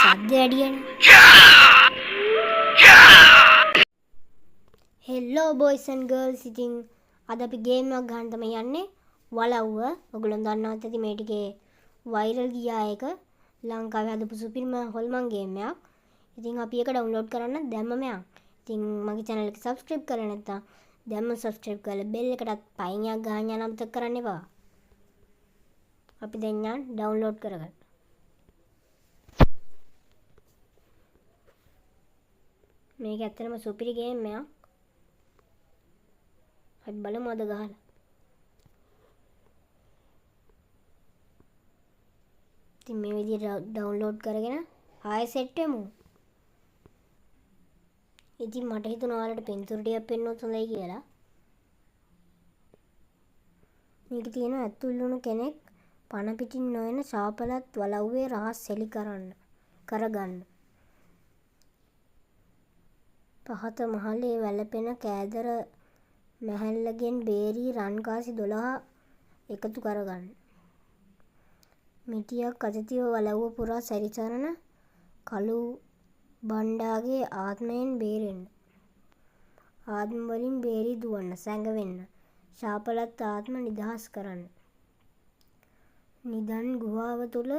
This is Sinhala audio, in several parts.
සද්ද වැඩියනේ. Hello boys and girls. ඉතින් අද අපි ගේම් එකක් ගන්න තමයි යන්නේ. වලව්ව. ඔයගොල්ලෝ දන්නවත් ඇති මේ ටිකේ වෛරල් ගියා එක. ලංකාවේ හදපු සුපිරිම හොල්මන් ගේම් එකක්. ඉතින් අපි ඒක ඩවුන්ලෝඩ් කරන්න දැම්මම යන්. ඉතින් මගේ channel එක subscribe කරලා නැත්නම් දැම්ම subscribe කරලා bell එකටත් පයින් එකක් ගහන්න යන්න අමතක කරන්න එපා. අපි දැන් යන් ඩවුන්ලෝඩ් කරගන්න. මේක ඇත්තටම සුපිරි ගේම් එකක්. අපි බලමු අද ගහලා. ඉතින් මේ විදිහට ඩවුන්ලෝඩ් කරගෙන ආයෙ සෙට් වෙමු. ඉතින් මට හිතුණා ඔයාලට පින්තූර ටිකක් පෙන්වුවොත් හොඳයි කියලා. මේක තියෙන ඇතුළුණු කෙනෙක් පණ පිටින් නොයන ශාපලත් වලව්වේ රහස් හෙළි කරගන්න. පහත මහලේ වැළපෙන කෑදර මැහැල්ලගෙන් බේරී රන්කාසි 12 එකතු කරගන්න. මිටියක් අතිතිව වලව්ව පුරා සැරිසරන කළු බණ්ඩාගේ ආත්මයෙන් බේරෙන්න. ආත්ම වලින් බේරී දුවන්න, සැඟවෙන්න. ශාපලත් ආත්ම නිදහස් කරන්න. නිදන් ගුහාව තුල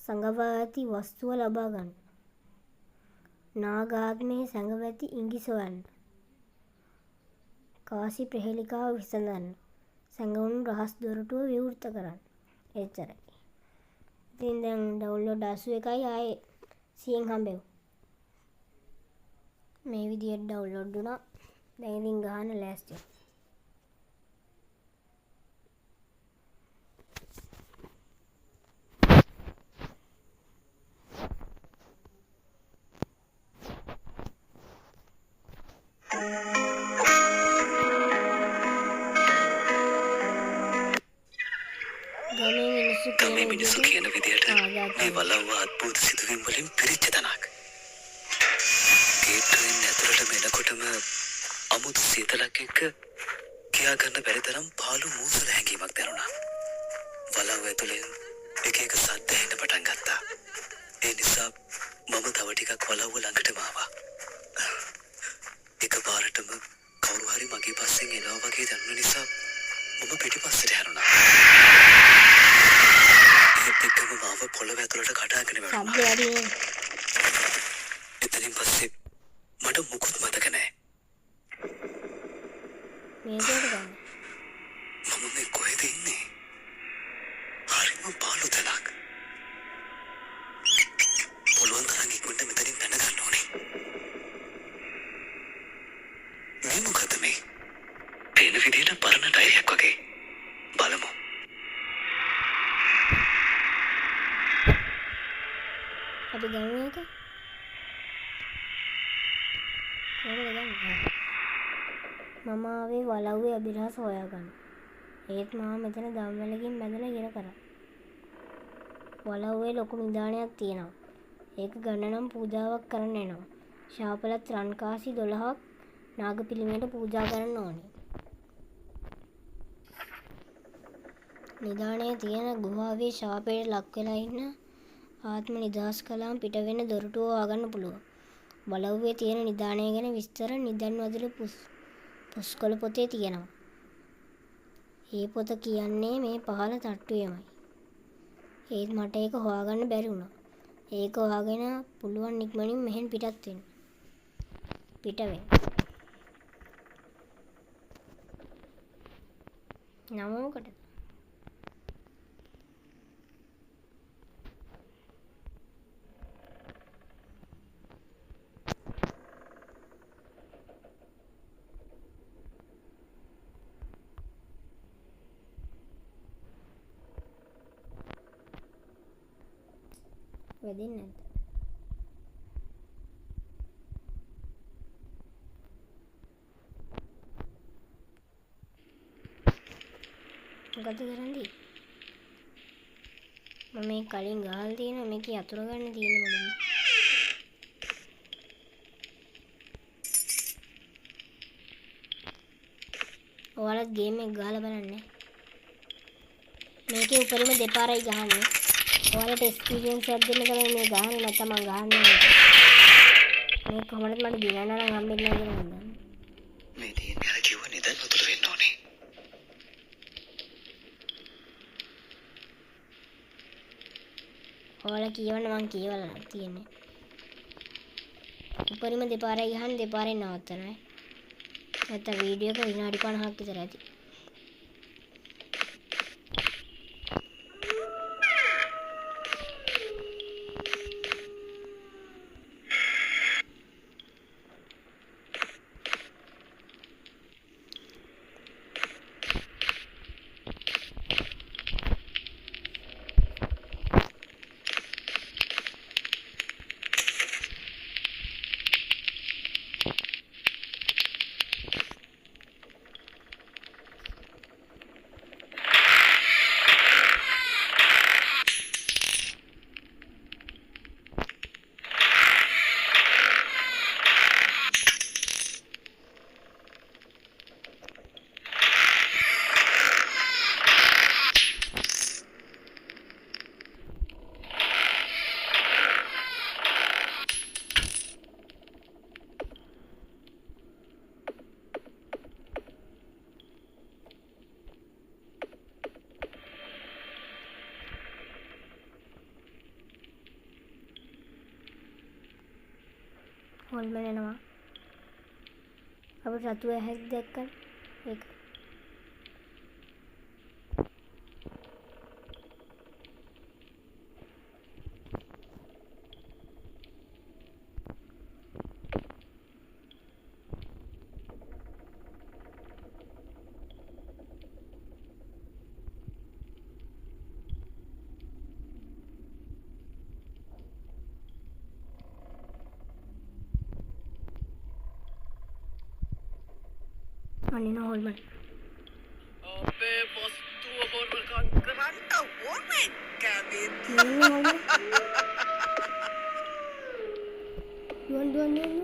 සඟවා ඇති වස්තුව ලබා ගන්න. නාගාත්මයේ සැඟව ඇති ඉඟි සොයන්න. කාසි ප්‍රහෙලිකාව විසඳන්න. සැඟවුණු රහස් දොරටුව විවෘත කරන්න. එච්චරයි. ඉතින් දැන් ඩවුන්ලෝඩ් 81යි ආයේ 100න් හම්බෙමු. මේ විදියට ඩවුන්ලෝඩ් වුණා. දැන් ඉතින් ගහන්න ලෑස්ති. ගමේ මිනිස්සු කියන විදියට මේ වලව්ව අද්භූත සිදුවීම් වලින් පිරිච්ච තැනක්. ගේට්ටුවෙන් ඇතුළට එනකොටම අමුතු සීතලක් එක්ක කියා ගන්න බැරි තරම් පාළු මූසල හැඟීමක් දැනුණා. වලව්ව ඇතුළෙන් එක එක සද්ද එන්න පටන් ගත්තා. ඒ නිසා මම තව ටිකක් වලව්ව ළඟටම ආවා. එකපාරටම කවුරු හරි මගේ පස්සෙන් එනවා වගේ දැනුන නිසා මම පිටිපස්සට හැරුණා. ඒකම මාව පොළව ඇතුළට කඩාගෙන වැටුණා. එතනින් පස්සේ මට මුකුත් මතක නැහැ. මම මේ කොහෙද ඉන්නේ? හරිම පාළු තැනක්. පුළුවන් තරම් ඉක්මනට මෙතනින් පැන ගන්න ඕනේ. මේ මොකද මේ? පේන විදිහට පරණ ඩයරියක් වගේ. බලමු. අපි ගමු එක. කොහොමද ගන්නේ? මම ආවේ වලව්වේ අභිරහස හොයාගන්න. ඒත් මම මෙතන දම්වැලකින් බැඳලා ඉර කරා. වලව්වේ ලොකු නිදානයක් තියෙනවා. ඒක ගන්න නම් පූජාවක් කරන්න එනවා. ශාපලත් රන්කාසි 12ක් නාග පිළිමයට පූජා කරන්න ඕනේ. නිදානේ තියෙන ගුහාවේ ශාපයට ලක් වෙලා ඉන්න ආත්ම නිදහස් කළාම පිට වෙන දොරටුව හොයාගන්න පුළුවන්. වලව්වේ තියෙන නිදානය ගැන විස්තර නිදන් වදින පුස්කොළ පොතේ තියෙනවා. ඒ පොත කියන්නේ මේ පහළ තට්ටුවේමයි. ඒත් මට ඒක හොයාගන්න බැරි වුණා. ඒක හොයාගෙන පුළුවන් ඉක්මනින් මෙහෙන් පිටත් වෙන්න. පිට වෙන්න. නම මොකටද? වැදින්නේ නැද්ද? මොකද කරන්නේ? මම මේ කලින් ගහලා තියෙනවා මේකේ අතුර ගන්න තියෙන මොකද? ඔයාලත් ගේම් එක ගහලා බලන්න. මේකේ උඩරිම දෙපාරයි ගහන්නේ. ඔයාලට එක්ස්පීරියන්ස් එකක් දෙන්න තමයි මේ ගහන්නේ නැත්නම් මම ගහන්නේ නැහැ. මේ කොහොමද මට දිනන්න නම් හම්බෙන්නේ නැහැ කියලා මම දන්නේ. මේ තියෙන්නේ අර කිව්ව නිදන් වතුර වෙන්න ඕනේ. ඔයාලා කියවන්න මං කියවලා තියෙන්නේ. උඩරිම දෙපාරයි ගහන්නේ දෙපාරෙන් නවත්තනවා. නැත්නම් වීඩියෝ එක විනාඩි 50ක් විතර ඇති. හොල්මන් යනවා. අපිට රතු ඇහැක් දැක්කම ඒක අනින හොල්මන් අපේ වස්තුව හොරකම් කරන්න ඕනේ කැවින්. දුවන් වෙන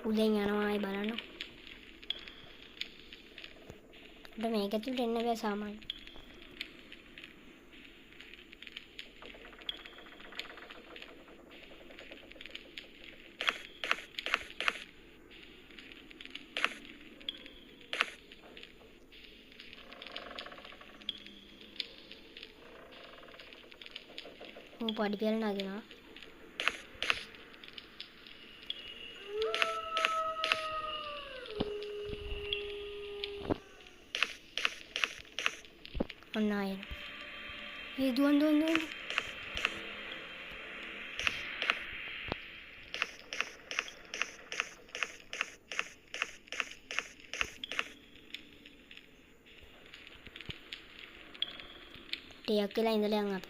උදෙන් යනවායි බලන්න. අපිට මේක ඇතුළට එන්න බෑ සාමාන්‍ය. ඌ පඩි පෙළ නගිනවා. ඔන්න ආයෙත්. ඒ දුවන්. ටිකක් වෙලා ඉඳලා යන් අපි.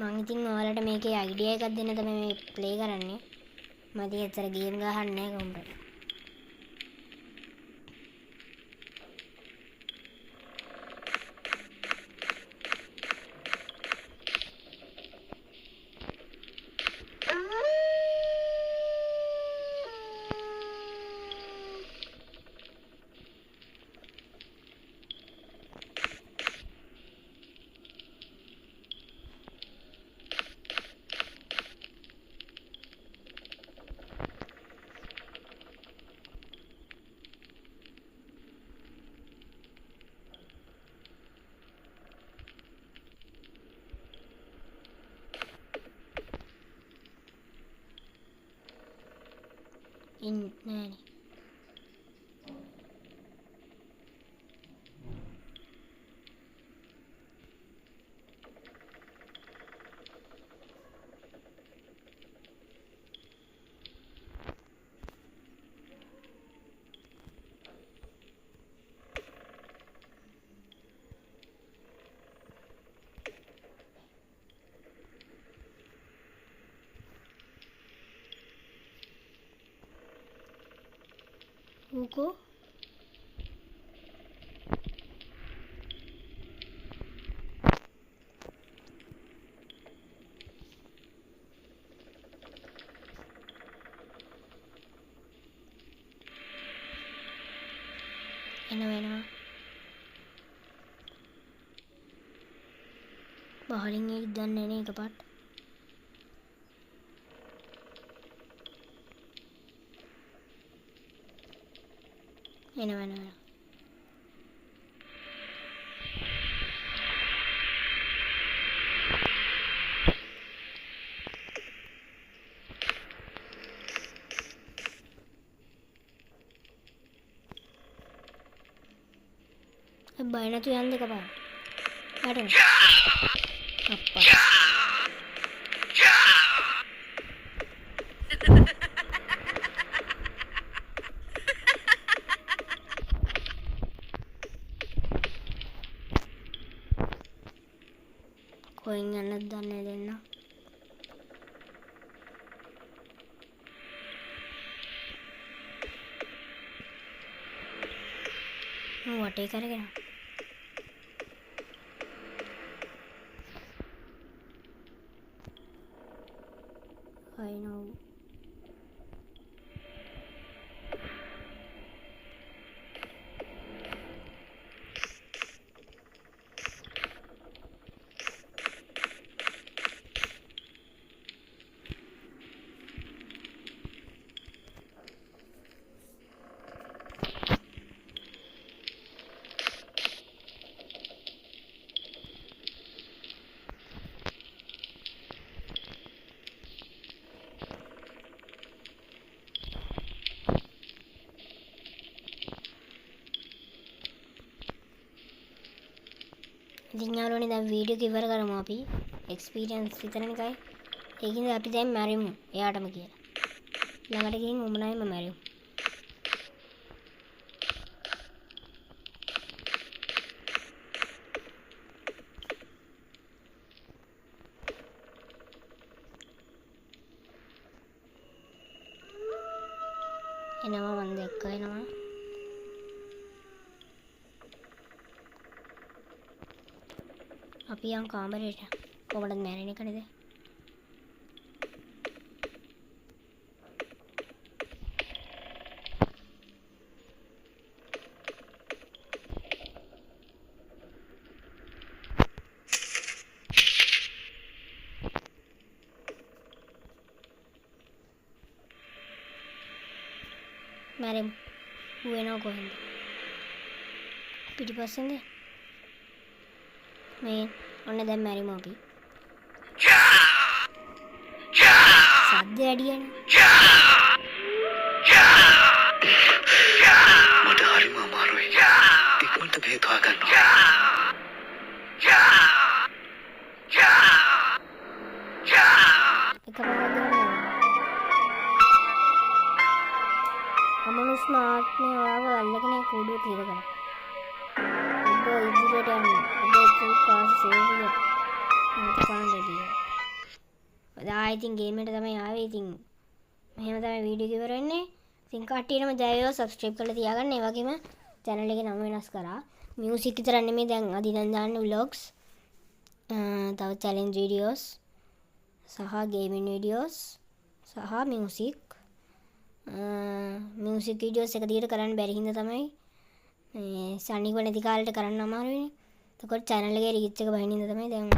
මම ඉතින් ඔයාලට මේකේ අයිඩියා එකක් දෙන්න තමයි මේ ප්ලේ කරන්නේ. මම ඉතින් ඇත්තට ගේම් ගහන්නේ නැහැ කොම්පට. නෑනේ. ඌකෝ එනවා බහලින් ඉද්දන්න එන එකපාරට එනවා බය නැතු යන්න එකපාරට වැටෙනවා අප්පා කොහෙන් යන්නද දන්නේ දෙන්න වටේ කරගෙන I know ඉතින් යාළුවනේ දැන් වීඩියෝ එක ඉවර කරමු අපි එක්ස්පීරියන්ස් විතරනේ ඒකින්ද අපි දැන් මැරිමු එයාටම කියලා ළඟට ගිහින් උඹනයිම මැරිමු එනවා මම දැක්ක එනවා අපි යන් කාමරේට කොහොමද මැරෙන එක නේද මැරෙමු ඌ එනවා කොහෙන්ද පිටිපස්සෙන්ද මේ ඔන්න දැන් මැරිමු අපි සද්ද වැඩියනේ මට හරිම අමාරුයි ඉක්මනට බේත් හොයාගන්නවා අමනුෂ්‍ය ආත්මය ඔයාව අල්ලගෙන කුඩුව තිරගන්න ඔබ ඉදිරියට යන්න ඔබ කාස් සේවිය පාණ්ඩලිය ඔයා ඉතින් ගේම් එකට තමයි ආවේ ඉතින් මෙහෙම තමයි වීඩියෝ එක ඉවර වෙන්නේ ඉතින් කට්ටියටම ජය වේවා සබ්ස්ක්‍රයිබ් කරලා තියාගන්න ඒ වගේම channel එකේ නම වෙනස් කරා මියුසික් විතර නෙමෙයි දැන් අදින් දාන්නේ vlogs තව challenge videos සහ gaming videos සහ music මියුසික් වීඩියෝස් එක දිගට කරන්න බැරි හින්දා තමයි මේ සනික නැති කාලෙට කරන්න අමාරුයිනේ. එතකොට channel එකේ රීච් එක බහින්න හින්දා තමයි දැන්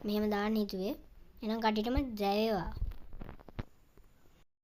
මෙහෙම දාන්න හිතුවේ. එහෙනම් කට්ටියටම ජය වේවා.